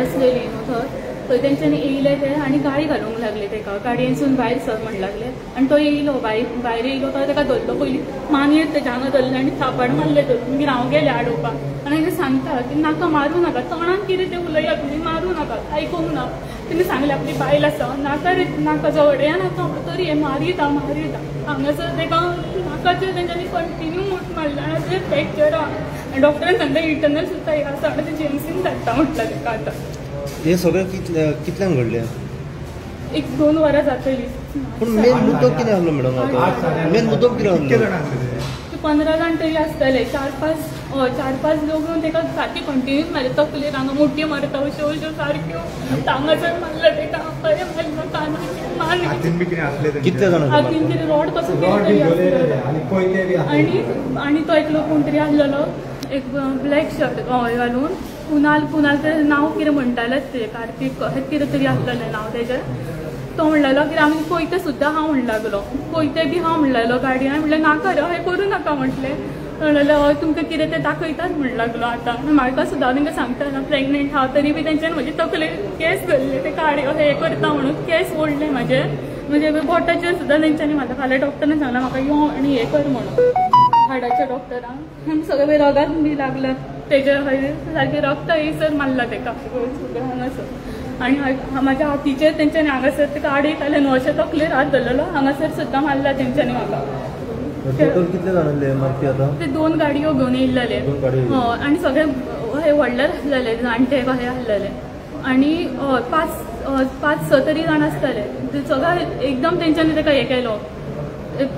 रचलेली न्हू थंय तेंच्यांनी येयले ते आनी गाळी घालूंक लागले तेका गाडयेनसून भायर सर म्हण लागले आनी तो येयलो भायर येयलो तो तेका धरलो पयलीं मानयेर तेच्या हांगा धरलें आनी थापड मारले तर मागीर हांव गेलें आडोवपाक आनी हांवें सांगता की नाका मारूं नाका तोंडान कितें तें उलया तुमी मारूं नाका आयकूंक ना तेणी सांगलें आपली बायल आसा नाका रे नाका जवळ येया नाका तरी हें मारिता हांगासर तेका नाकाचेर तेंच्यांनी कंटिन्यू मूठ मारले आनी तें फ्रॅक्चर आहा डॉक्टरान सांगता इंटरनल सुद्दां हें आसा आनी ते जेम्सीन धाडटा म्हटलं तेका आतां हे सगळं कितल्यांक घडलें 1-2 वरां जातली पूण मेन मुद्दो कितें आहलो मॅडम मेन मुद्दो कितें आहलो 15 जाण तरी आसतले 4-5 लोक येवन तेका सारकी कंटिन्यूस मारता तकलेर हांगा मोठी मारता अश्यो अश्यो सारक्यो टांगाचेर मारले तेका बरें मारलो कानाचेर कितले जाण हातीन कितें रॉड कसो आनी तो एकलो कोण तरी आसलेलो एक ब्लॅक शर्ट घालून कुणाल तें नांव कितें म्हणटालेच ते कार्तिक कितें तरी आसलेलें नांव तेजें तो म्हणलेलो की आमी पयते सुद्दां हांव म्हण लागलो पयते बी हांव म्हणलेलो गाडयेन म्हणलें नाका रे हें करूं नाका म्हटलें म्हणलें हय तुमकां कितें तें दाखयतात म्हण लागलो आतां म्हाका सुद्दां हांव तांकां सांगता प्रेग्नेंट हांव तरी बी तेंच्यानी म्हजे तकलेर केस धरले ते गाडयो हें करता म्हणून केस ओडले म्हजे बोटाचेर सुद्दां तेंच्यांनी म्हाका फाल्यां डॉक्टरान सांगलां म्हाका यो आनी हें कर म्हणून हाडाच्या डॉक्टरान आनी सगळे रगात बी लागला तेजे सारकें रक्त येयसर मारला तेका हांगासर आनी म्हाज्या हातीचेर तेंच्यांनी हांगासर तेका आडयताले न्हू अशें तकलेर हात धरलेलो हांगासर सुद्दां मारला तेंच्यांनी म्हाका कितले जाणांले मारपी आतां ते 2 गाडयो घेवन येयल्लेले आनी सगळे हे व्हडले आसलेले जाणटे कशे आसलेले आनी 5-6 तरी जाण आसतले सगळे एकदम तेंच्यांनी तेका हें केलो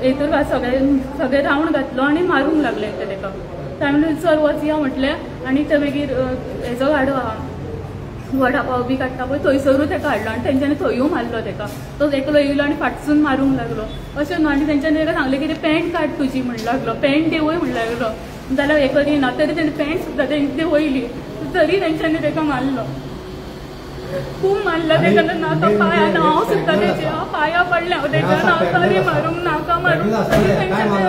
हेतूर सगळे रावंड घातलो आनी मारूंक लागले तेका त्यामुळे सर वच या म्हटलें आनी ते मागीर हेजो गाडो आहा वडा पाव बी काडटा पळय थंयसरूच तेका हाडलो आनी तेंच्यांनी थंयूय मारलो तेका तो एकलो येयलो आनी फाटसून मारूंक लागलो अशें न्हू आनी तेंच्यांनी तेका सांगलें की पॅन्ट काड तुजी म्हण लागलो पॅन्ट देंवय म्हण लागलो जाल्यार हें करिना तरी तेणी पॅन्ट सुद्दां तेंची वयली तरी तेंच्यांनी तेका मारलो खूब मारला तेका नाका पांयान हांव सुद्दां तेच्या पांया पडलें हांव तेच्या नाका रे मारूंक नाका तेंच्यांनी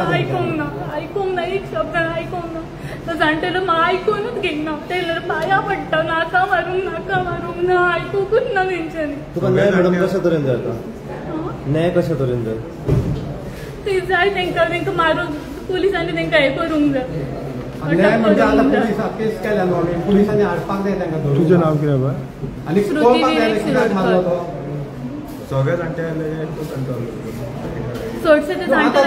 आयकूंक ना एक शब्द आयकूंक ना तो जाणटेलो आयकूनच घेयना तें पांया पडटा नाका मारूंक ना आयकूंकूच ना तेंच्यांनी तुका न्याय मॅडम कशा तरेन जाय आतां न्याय कशा तरेन जाय ते जाय तेंकां मारून पुलिसांनी तेंकां हें करूंक जाय न्याय म्हणजे आता केस केल्या न्हू आमी पुलिसांनी हाडपाक जाय तेंकां तुजें नांव कितें बाय आनी पळोवपाक जाय कित्याक मारलो तो सगळे जाणटे चडशे ते जाणटे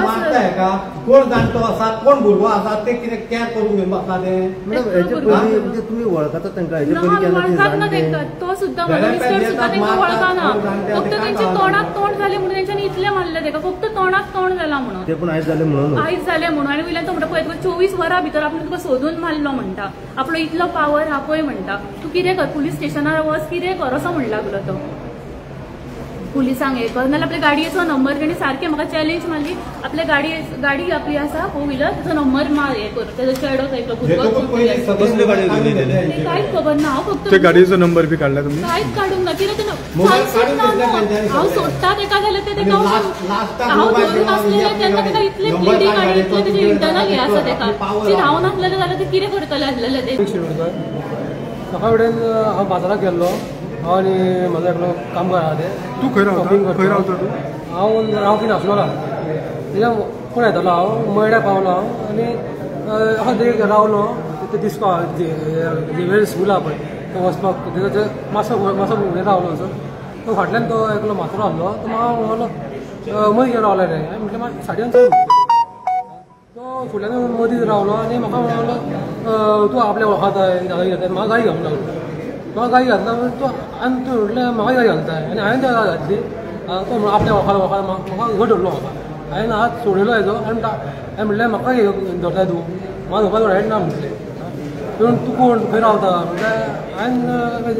मारताय का कोण जाणटो आसा कोण भुरगो आसा ते कितें कॅर करून घेवन बसला ते म्हणजे तुमी वळखता तांकां हेजे पयलीं केन्ना तो सुद्दां मिनिस्टर सुद्दां तांकां वळखना फक्त तेंच्या तोंडाक तोंड जालें म्हणून तेंच्यांनी इतलें मारलें तेका फक्त तोंडाक तोंड जालां म्हणून ते पूण आयज जालें म्हणून आनी वयल्यान तो म्हणटा पळय तुका 24 वरां भितर आपण तुका सोदून मारलो म्हणटा आपलो इतलो पावर हा पळय म्हणटा तूं कितें कर पुलीस स्टेशनार वच कितें कर असो म्हण लागलो तो पुलिसांक हे कर नाल्यार आपल्या गाडयेचो नंबर तेणी सारकें म्हाका चॅलेंज मारली आपल्या गाडी आपली आसा 4 व्हिलर तेजो नंबर मार हे कर तेजो चेडो थंय कसले गाडयो घेवन येयलेले ते कांयच खबर ना हांव फक्त ते गाडयेचो नंबर बी काडला तुमी कांयच काडूंक ना कित्याक हांव सोडटा तेका जाल्यार ते तेका हांव धरून आसलेलें तेन्ना तेका इतले किडी गाडी इतले तेजे इंटरनल हे आसा तेका ती रावन आसलेलें जाल्यार ते कितें करतले आसलेले ते सकाळ फुडें हांव बाजाराक गेल्लो आनी म्हाजो एकलो कामगार आहा ते तूं खंय रावता तूं हांव रावपी नासलोला तेज्या कोण येतालो हांव मयड्या पावलो हांव आनी हांव देड रावलो ते दिसपा वेळ स्कूल आहा पळय तो वचपाक तेजो मातसो फुडें रावलो असो तो फाटल्यान तो एकलो म्हातारो आहलो तो म्हाका म्हणलो मदीं रावले रे म्हटलें म्हाका साडीन तो फुडल्यान मदीं रावलो आनी म्हाका म्हणलो तूं आपल्या वळखता म्हाका गाडी घेवंक लागलो म्हाका गाडी घातला तो आनी तूं म्हटलें म्हाका गाडी घालताय आनी हांवें त्या गाडी घातली तो आपल्या वळखता म्हाका घट धरलो म्हाका हांवें हात सोडयलो हेजो आनी हांवें म्हटलें म्हाका धरताय तूं म्हाका धरपाक रायट ना म्हटलें पूण तूं कोण खंय रावता म्हटल्यार हांवें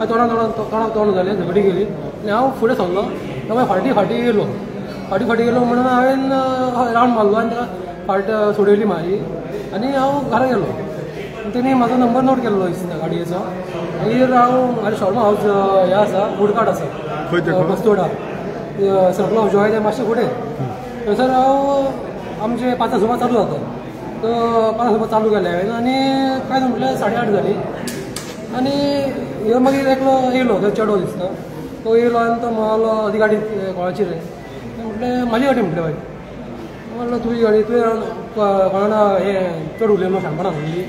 तोंडाक तोंड जालें झगडी गेली आनी हांव फुडें सरलो तो फाटी गेलो म्हणून हांवें रावंड मारलो आनी ताका फाट सोडयली म्हाजी आनी हांव घरा गेलो तेणी म्हाजो नंबर नोट केल्लो दिसता गाडयेचो मागीर हांव म्हाजें शॉर्मा हावस हें आसा उडकाट आसा बस्तोडा सर्कल ऑफ जॉय तें मातशें फुडें थंयसर हांव आमचे 5 सुमार चालू जाता तो 5 सुमार चालू केले हांवें आनी काय म्हटल्यार 8:30 जाली आनी ह्यो मागीर एकलो येयलो तो चेडो दिसता तो येयलो आनी तो म्हणलो ती गाडी कोणाची रे म्हटलें म्हाजी गाडी म्हटलें बाय म्हणलो तुजी गाडी तुवें कोणा हें चड उलयलो शाणपणां सांगली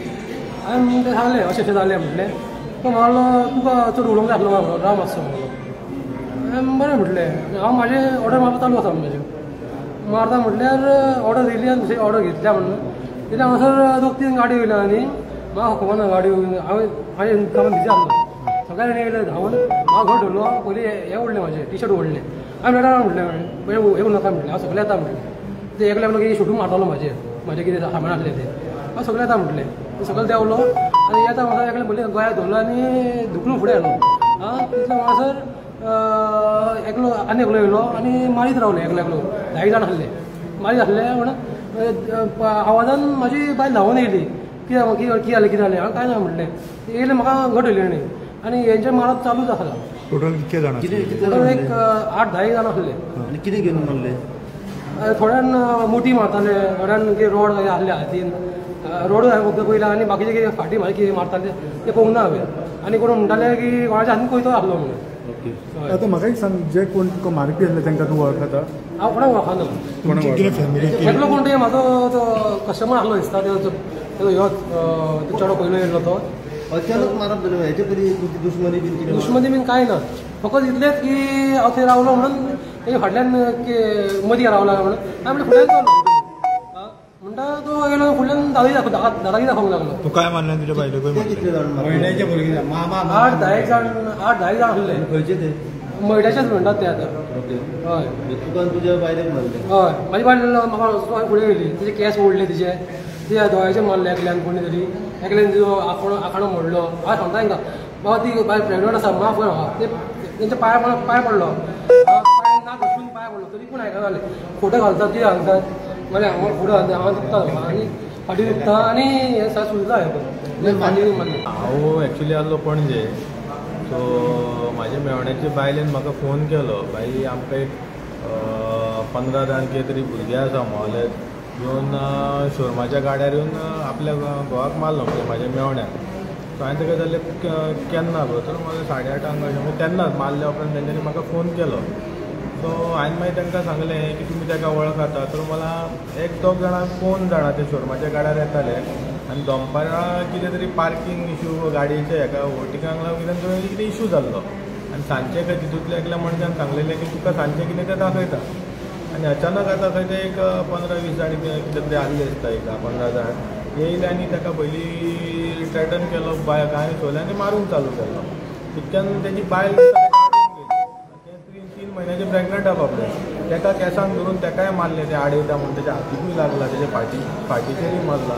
हांवें तें सांगलें अशें जालें म्हटलें तो म्हणलो तुका चड उलोवंक जाय आसलो म्हणलो राव मातसो म्हणलो हांवें बरें म्हटलें हांव म्हाजें ऑर्डर मारपाक चालू आसा म्हाजें मारता म्हटल्यार ऑर्डर दिली आनी दुसरी ऑर्डर घेतल्या म्हणून कित्याक हांगासर 2-3 गाडयो येयल्यो आनी म्हाका खबर ना गाडयो हांवें म्हाजें कामाक बिजी आसलो सकाळीं येयले धांवून हांव घर धरलो पयलीं हें ओडलें म्हाजें टी शर्ट ओडलें हांवें मेळटा म्हटलें येवं नाका म्हटलें हांव सगळें येता म्हटलें ते एकल्या कितें शूटिंग मारतालो म्हाजें कितें सामान आसलें तें हांव सगळें येता म्हटलें सगळें देंवलो आनी येता म्हाका एकल्या पयलीं गोंयांत धरलो आनी धुकलून फुडें हाडलो तितले म्हासर एकलो आनी एकलो येयलो आनी मारीत रावले एकलो 10 जाण आसले मारीत आसले म्हणून आवाजान म्हाजी बायल धांवून येयली कितें जालें हांवें कांय ना म्हटलें येयलें म्हाका घट येयली आनी हेंचें मारप चालूच आसलें टोटल कितके जाण टोटल एक 8-10 जाण आसले आनी कितें घेवन मारले थोड्यान मोठी मारताले थोड्यान कितें रोड आसले हातीन रोड फक्त पयला आनी बाकीचे कितें फाटी म्हाजे कितें मारताले तें पळोवंक ना हांवें आनी कोण म्हणटाले की कोणाच्या हातीन कोयतो आसलो म्हणून आतां म्हाका एक सांग जे कोण तुका मारपी आसले तांकां तूं वळखता हांव कोणाक वळखना एकलो कोण ते म्हाजो तो कस्टमर आसलो दिसता तेजो ह्यो चेडो पयलो येयल्लो तो अचानक मारप जालें हेचे पयलीं दुश्मनी बीन कितें दुश्मनी बीन कांय ना फकत इतलेंच की हांव थंय रावलो म्हणून तेजे फाटल्यान मदीं रावला म्हणून हांवें फुड्यान चलो म्हणटा तो येयलो फुडल्यान दादागी दाखोवंक लागलो तूं काय मारलें तुज्या बायलेकूय कितले जाण मारले महिन्याचे भुरगीं मामा 8-10 जाण आसले खंयचे ते मैड्याचेच म्हणटात ते आतां ओके हय तुका तुज्या बायलेक मारले हय म्हाजी बायल म्हाका फुडें गेली तिचे केस ओडले तिचे तिच्या दोळ्याचे मारले एकल्यान कोणी तरी एकल्यान तिजो आखाणो मोडलो हांव सांगता तांकां बाबा ती बायल प्रेग्नंट आसा माफ कर म्हाका तेंच्या पांय पडलो पांय नाक घुसून पांय पडलो तरी पूण आयकनाले फोटो घालतात कितें घालतात मागीर हांगा फुडें हांगा दुखता आनी फाटी दुखता आनी हें सुजला हें फाटी मारली हांव एक्चुली आसलो पणजे सो म्हाजे मेवण्याचे बायलेन म्हाका फोन केलो बाई आमकां एक 15 जाण कितें तरी भुरगीं आसा मोहल्ले येवन शोरमाच्या गाड्यार येवन आपल्या घोवाक मारलो म्हणजे म्हाज्या मेवण्याक सो हांवें ताका जाल्यार केन्ना गो तर म्हाका 8:30 अशें तेन्नाच मारल्या उपरांत तेंच्यांनी म्हाका फोन केलो सो हांवें मागीर तांकां सांगलें की तुमी ताका वळखता तर मला 1-2 जाणां कोण जाणा ते शोरमाच्या गाड्यार येताले आनी दनपारां कितें तरी पार्किंग इशू गाडयेचे हेका वोटिकांक लागून कितें इशू जाल्लो आनी सांजचे तितूंतल्या एकल्या मनशान सांगलेलें की तुका सांजचें कितें तें दाखयता आनी अचानक आतां खंय ते एक 15-20 जाण कितें तरी आसले दिसता एक 10-15 जाण येयले आनी ताका पयलीं थ्रेटन केलो गांय सोले आनी मारूंक चालू केलो तितक्यान तेजी बायल 3 म्हयन्याचे प्रेग्नंट आहा बाबडे ताका केंसांक धरून ताकाय मारले ते आडयता म्हणून तेच्या हातीकूय लागला तेजे फाटीचेरूय मारला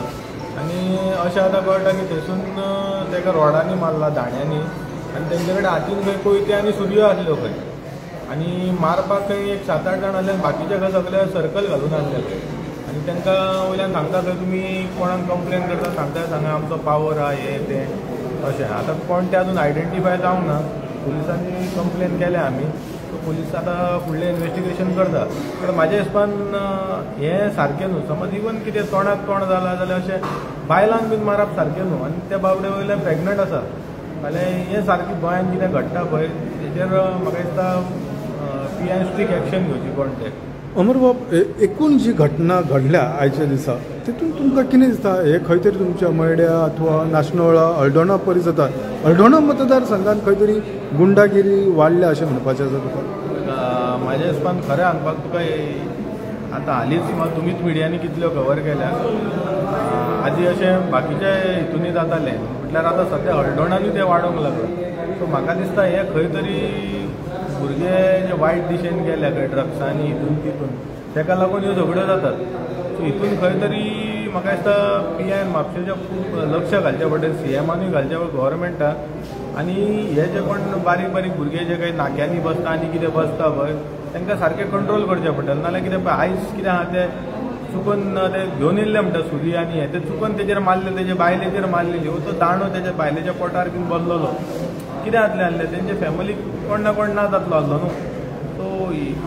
आनी अशें आतां कळटा की थंयसून ताका रोडांनी मारला दांड्यांनी आनी तेंचे कडेन हातीन खंय कोयते आनी सुरयो आसल्यो खंय आनी मारपाक खंय एक 7-8 जाण आसले बाकीचे खंय सगळे सर्कल घालून आसले आनी तांकां वयल्यान सांगता खंय तुमी कोणाक कंप्लेन करता सांगा आमचो पावर आहा हें तें अशें आतां कोण तें अजून आयडेंटिफाय जावंक ना पुलिसांनी कंप्लेन केल्या आमी पुलीस आतां फुडलें इन्वेस्टिगेशन करता पण म्हाज्या हिसपान हें सारकें न्हू समज इवन कितें तोंडाक तोंड जाला जाल्यार अशें बायलांक बीन मारप सारकें न्हू आनी त्या बाबडे वयल्यान प्रेग्नंट आसा जाल्यार हें सारकें गोंयांत कितें घडटा पळय तेजेर म्हाका दिसता PI स्ट्रीक एक्शन घेवची कोण ते अमर बाब एकूण जी घटना घडल्या आयच्या दिसा तितून तुमकां कितें दिसता हे खंय तरी तुमच्या मयड्या अथवा नाशनोळा हळदोणा परिसरात हळदोणा मतदारसंघात खंय तरी गुंडागिरी वाडल्या अशें म्हणपाचें आसा तुका म्हाज्या हिसपान खरें सांगपाक तुका आतां हालींच तुमीच मिडियांनी कितल्यो कवर केल्या आदी अशें बाकीच्या हितूनी जातालें म्हटल्यार आतां सद्या हळदोणानूय तें वाडोंक लागलां सो म्हाका दिसता हे खंय तरी भुरगे जे वायट दिशेन गेल्या खंय ड्रग्सांनी हितून तितून ताका लागून ह्यो झगड्यो जातात सो हितून खंय तरी म्हाका दिसता PI म्हापशेच्या खूब लक्ष घालचें पडटलें CMानूय घालचें पडटलें गव्हर्मेंटाक आनी हे जे कोण बारीक बारीक भुरगे जे काही नाक्यांनी बसता आनी कितें बसता पळय तांकां सारकें कंट्रोल करचें पडटलें नाजाल्यार कितें पळय आयज कितें आहा तें चुकून ते घेवन येयल्ले म्हणटा सुरी आनी हें तें चुकून तेजेर मारलें तेजे बायलेचेर मारलेली वो तो दांडो तेच्या बायलेच्या पोटार बीन बसलेलो कितें जातलें आसलें तेंचे फॅमिलीक कोण ना कोण ना जातलो आसलो न्हू सो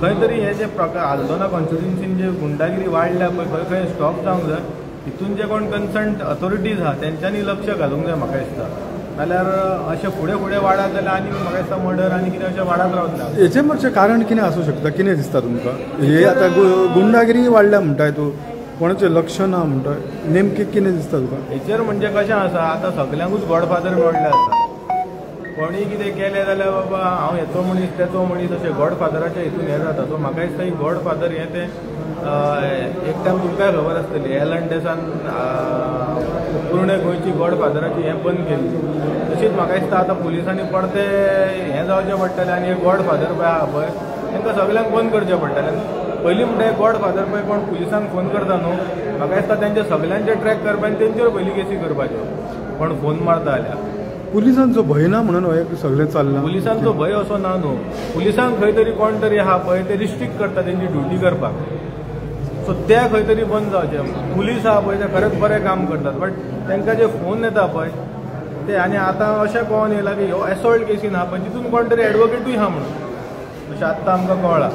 खंय तरी हे जे प्रकार हळदोणा कॉन्स्टिट्युन्सीन जे गुंडागिरी वाडल्या पळय खंय खंय स्टॉप जावंक जाय हितून जे कोण कन्सर्न अथॉरिटीज आहा तेंच्यांनी लक्ष घालूंक जाय म्हाका दिसता जाल्यार अशें फुडें फुडें वाडत जाल्यार आनी म्हाका दिसता मर्डर आनी कितें अशें वाडत रावतलें. हेचें मातशें कारण कितें आसूं शकता, कितें दिसता तुमकां? हे आतां गुंडागिरी वाडल्या म्हणटाय तूं, कोणाचें लक्ष ना म्हणटा, नेमकें कितें दिसता तुका? हेचेर म्हणजे कशें आसा, आतां सगल्यांकूच गॉडफादर मेळ्ळे आसा. कोणी कितें केलें जाल्यार बाबा हांव हेचो मनीस तेचो मनीस अशें गॉडफादराच्या हितून हें जाता. सो म्हाका दिसता ही गॉडफादर हें तें एक टायम तुमकांय खबर आसतली, एलन डेसान पूर्ण गोंयची गॉडफादराची हें बंद केली. तशीच म्हाका दिसता आतां पुलिसांनी परते हें जावचें पडटलें आनी हे गॉडफादर पळय आहा पळय तांकां सगल्यांक बंद करचें पडटलें. पयलीं म्हणटा गॉडफादर पळय कोण पुलिसांक फोन करता न्हू, म्हाका दिसता तेंचे सगल्यांचे ट्रॅक करपा आनी तेंचेर पयलीं केसी करपाच्यो कोण फोन मारता जाल्यार. पुलिसांचो भंय ना म्हणून हो सगळें चल्लां. पुलिसांचो भंय असो ना न्हू, पुलिसांक खंय तरी कोण तरी आहा पळय ते रिस्ट्रिक्ट करता तेंची ड्युटी करपाक. सो ते खंय तरी बंद जावचें. पुलीस आहा पळय ते खरेंच बरें काम करतात, बट तांकां जे फोन येता पळय ते, आनी आतां अशें कळोन येयलां की ह्यो एसॉल्ट केसीन आहा पळय तितून कोण तरी एडवोकेटूय आहा म्हणून, अशें आत्तां आमकां कळ्ळां.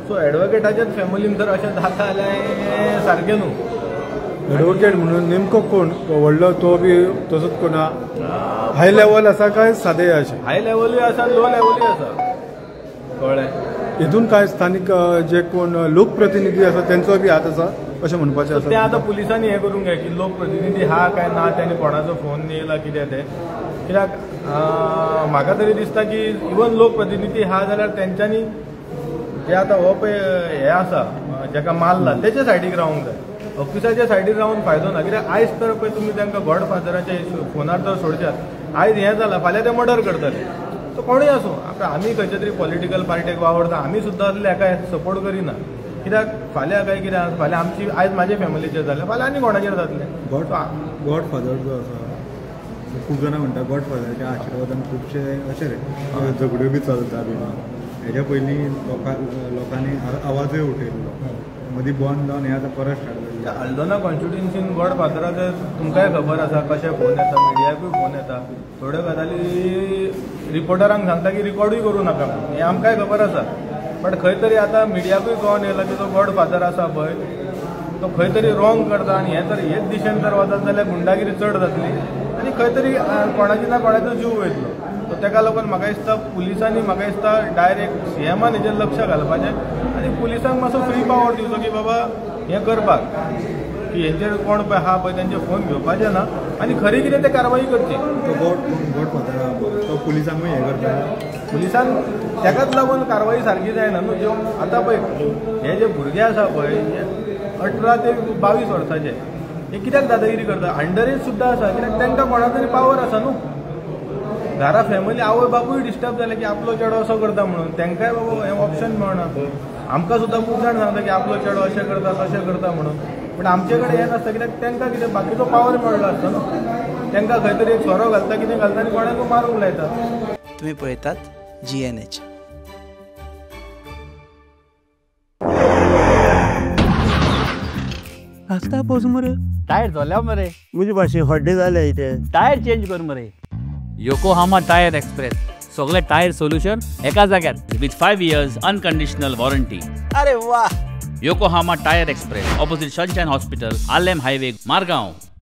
सो एडवोकेटाच्याच फॅमिलीन जर अशें जाता जाल्यार हें सारकें न्हू. एडवोकेट म्हणून नेमको कोण व्हडलो तो बी तसोच कोणा हाय लेवल आसा काय सादें अशें? हाय लेवलूय आसा, लो लेवलूय आसा. कळ्ळें? हितून काय स्थानिक जे कोण लोकप्रतिनिधी आसा तेंचो बी हात आसा अशें म्हणपाचें आसा? तें आतां पुलिसांनी हें करूंक जाय की लोकप्रतिनिधी हा काय ना, तेणी कोणाचो फोन येयला कितें तें. कित्याक म्हाका तरी दिसता की इवन लोकप्रतिनिधी हा जाल्यार तेंच्यांनी जे आतां हो पळय हें आसा जेका मारला तेचे सायडीक रावूंक जाय. ऑफिसाच्या सायडीक रावन फायदो ना. कित्याक आयज तर पळय तुमी तांकां गॉडफादराच्या फोनार तर सोडच्यात, आयज हें जालां फाल्यां ते मर्डर करतले. सो कोणूय आसूं, आतां आमी खंयच्या तरी पॉलिटिकल पार्टेक वावरता, आमी सुद्दां असले हेका सपोर्ट करिना. कित्याक फाल्यां काय कितें फाल्यां आमची आयज म्हाजे फॅमिलीचेर जालें, फाल्यां आनी कोणाचेर जातलें. गॉडफादर जो आसा, खूब जाणां म्हणटा गॉडफादराच्या आशिर्वादान खुबशे अशे रे झगड्यो बी चलता बी. हेज्या पयलीं लोकांनी आवाजूय उठयल्लो, मदीं बंद जावन हें आतां परत स्टार्ट जालें. हल्दोना कॉन्स्टिट्युन्सीन गॉडफादराचे तुमकांय खबर आसा कशे फोन येता, मिडियाकूय फोन येता. थोड्यो गजाली रिपोर्टरांक सांगता की रिकॉर्डूय करूं नाका, हें आमकांय खबर आसा. बट खंय तरी आतां मिडियाकूय कळोन येयला की तो गॉडफादर आसा पळय तो खंय तरी रॉंग करता, आनी हें तर हेच दिशेन जर वचत जाल्यार गुंडागिरी चड जातली आनी खंय तरी कोणाची ना कोणाचो जीव वयतलो. सो तेका लागून म्हाका दिसता पुलिसांनी म्हाका दिसता डायरेक्ट सीएमान हेजेर लक्ष घालपाचें आनी पुलिसांक मातसो फ्री पावर दिवचो की बाबा हें करपाक, की हेंचेर कोण पळय आहा पळय तेंचे फोन घेवपाचे ना आनी खरी कितें ते कारवाई करची. तो गॉडफादर आहा तो पुलिसांकूय हें करता, पुलिसान तेकाच लागून कारवाई सारकी जायना न्हू. ज्यो आतां पळय हे जे भुरगे आसा पळय 18 ते 22 वर्साचे, हे कित्याक दादागिरी करता? अंडर एज सुद्दां आसा, कित्याक तांकां कोणा तरी पावर आसा न्हू. घरा फॅमिली आवय बापूय डिस्टर्ब जाले की आपलो चेडो असो करता म्हणून, तांकांय बाबा हें ऑप्शन मेळना. आमकां सुद्दां खूब जाण सांगता की आपलो चेडो अशें करता तशें करता म्हणून, पण आमचे कडेन हें नासता. कित्याक तांकां कितें बाकीचो पावर मेळ्ळो आसता न्हू. तांकां खंय तरी एक सोरो घालता, कितें घालता आनी कोणाकूय मारूंक लायता. तुम्ही पळयतात GNH. आस्ता पोस मरे टायर झाल्या मरे म्हणजे भाशेन हड्डे जाले इथे. टायर चेंज कर मरे. योकोहामा टायर एक्सप्रेस सगळे टायर सोल्यूशन एका जाग्यार विथ 5 years अनकंडिशनल वॉरंटी. अरे वा. Yokohama tyre express opposite sunshine hospital, Alem highway, Margao.